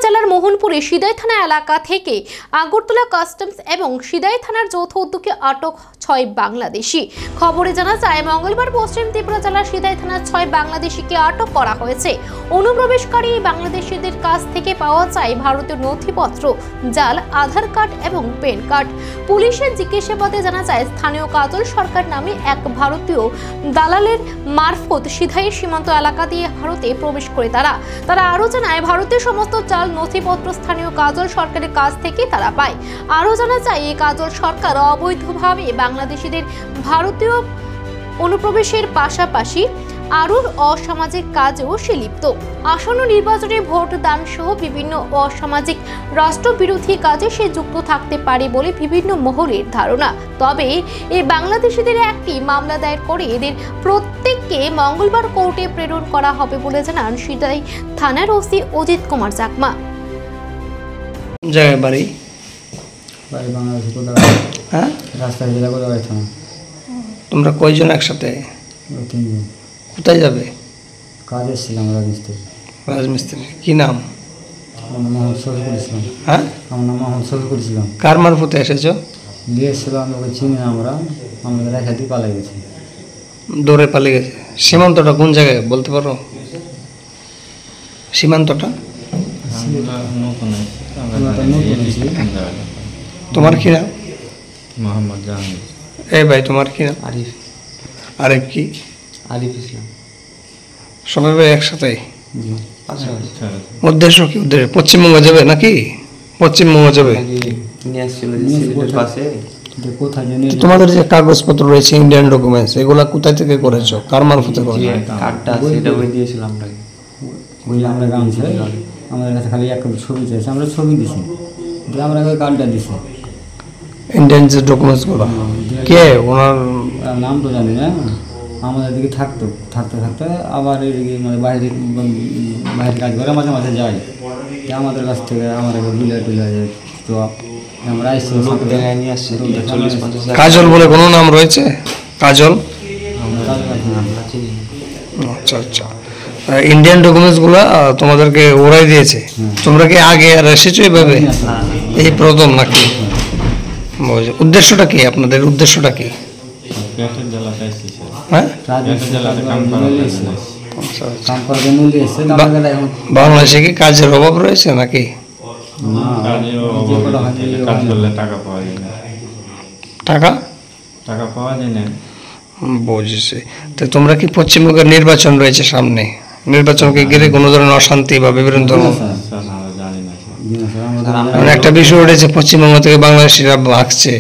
জেলার মোহনপুরে সিদাই থানা এলাকা থেকে আগরতলা কাস্টমস এবং সিদাই থানার যৌথ উদ্যোগে আটক 6 বাংলাদেশি। খবরে জানা যায় মঙ্গলবার পশ্চিম ত্রিপুরা জেলার সিদাই থানার 6 বাংলাদেশিকে আটক করা হয়েছে। অনুপ্রবেশকারী বাংলাদেশিদের কাছ থেকে পাওয়া যায় ভারতীয় নথিপত্র, জাল আধার কার্ড এবং প্যান কার্ড। পুলিশের জিজ্ঞাসাবাদে জানা যায় স্থানীয় কাজল সরকার নামে এক ভারতীয় দালালের মারফত সিদাইয়ের সীমান্ত এলাকা দিয়ে ভারতে প্রবেশ করে তারা আরো জানায় ভারতের সমস্ত জাল নথিপত্র স্থানীয় কাজল সরকারের কাছ থেকে তারা পায়। আরো জানা যায় এই কাজল সরকার অবৈধভাবে বাংলাদেশিদের ভারতীয় অনুপ্রবেশের পাশাপাশি আরও অসামাজিক কাজেও সে লিপ্ত। আসন্ন নির্বাচনে ভোট দান সহ বিভিন্ন অসামাজিক রাষ্ট্রবিরোধী কাজে সে যুক্ত থাকতে পারে বলে বিভিন্ন মহলের ধারণা। তবে এই বাংলাদেশিদের একটি মামলা দায়ের করে এদের প্রত্যেককে মঙ্গলবার কোর্টে প্রেরণ করা হবে বলে জানান সিদাই থানার ওসি অজিত কুমার চাকমা। বাড়ি বাংলাদেশে হ্যাঁ রাস্তায় জেলা কোথায় থানা। তোমরা কয়জন একসাথে? 3 জন। কোথায় যাবে? কাজে ছিলাম রাজমিস্ত্রি। রাজমিস্ত্রি কি নাম? আমার নাম মোহাম্মদ শফিকুল ইসলাম। হ্যাঁ, আমার নাম মোহাম্মদ শফিকুল ইসলাম। কার মারফতে এসেছো? গিয়েছিলাম, ওকে চিনি না আমরা রেখা দিয়ে পালাই গেছি। দৌড়ে পালিয়ে গেছে। সীমান্তটা কোন জায়গায় বলতে পারো? সীমান্তটা তোমার কি নাম? মোহাম্মদ জাহাঙ্গীর। এই ভাই তোমার কি নাম? আরিফ। আরিফ কি? আরিফ ইসলাম। সবাই ভাই একসাথে? আচ্ছা, উদ্দেশ্য কি? উদ্দেশ্য পশ্চিমবঙ্গ যাবে নাকি? পশ্চিমবঙ্গ যাবে। তোমাদের যে কাগজপত্র রয়েছে ইন্ডিয়ান ডকুমেন্টস, এগুলা কোথায় থেকে করেছো? কার মারফতে করেছো? কার্ডটা সেটা ওই দিয়েছিলাম আমরা। আমরা গামছে আমাদের কাছে খালি এক ছবি চাইছে, আমরা ছবি দিছি, আমরা কার্ডটা দিছি। ইন্ডিয়ান যে ডকুমেন্টসগুলো কে ওনার নাম তো জানি না। আমাদের দিকে থাকতে থাকতে আবার এদিকে মানে বাইরে কাজ করে মাঝে মাঝে যায়। আমাদের কাছ থেকে আমাদের বিলে যায়। তো আমরা নিয়ে আসছি। কাজল বলে কোনো নাম রয়েছে? কাজল? আচ্ছা আচ্ছা। ইন্ডিয়ান ডকুমেন্টসগুলো তোমাদেরকে ওরাই দিয়েছে? তোমরা কি আগে আর এসেছো এইভাবে? এই প্রথম নাকি? উদ্দেশ্যটা কি? আপনাদের উদ্দেশ্যটা কি? হ্যাঁ, বাংলাদেশে কি কাজের অভাব রয়েছে নাকি? টাকা পাওয়া যায় না। বুঝেছি। তো তোমরা কি পশ্চিমবঙ্গের নির্বাচন রয়েছে সামনে, নির্বাচনকে ঘিরে কোনো ধরনের অশান্তি বা বিভিন্ন ধরনের একটা বিষয় উঠেছে পশ্চিমবঙ্গ থেকে বাংলাদেশিরা ভাগছে?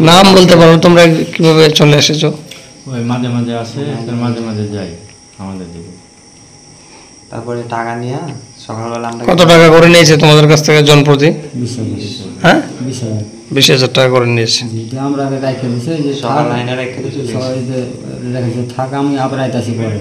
নাম বলতে পারো? তোমরা কিভাবে চলে এসেছো? ওই মাঝে মাঝে আসে, মাঝে মাঝে যাই আমাদের দিকে। তারপরে টাকা নিয়ে সকালবেলা আমরা। কত টাকা করে নিয়েছে তোমাদের কাছ থেকে জনপ্রতি? 20,000। হ্যাঁ, 20,000 টাকা করে নিয়েছে। আমরা রেখে দিয়েছি যে সকাল লাইনে রেখে দিয়েছি, থাক আমি আবার আইতাছি পরে।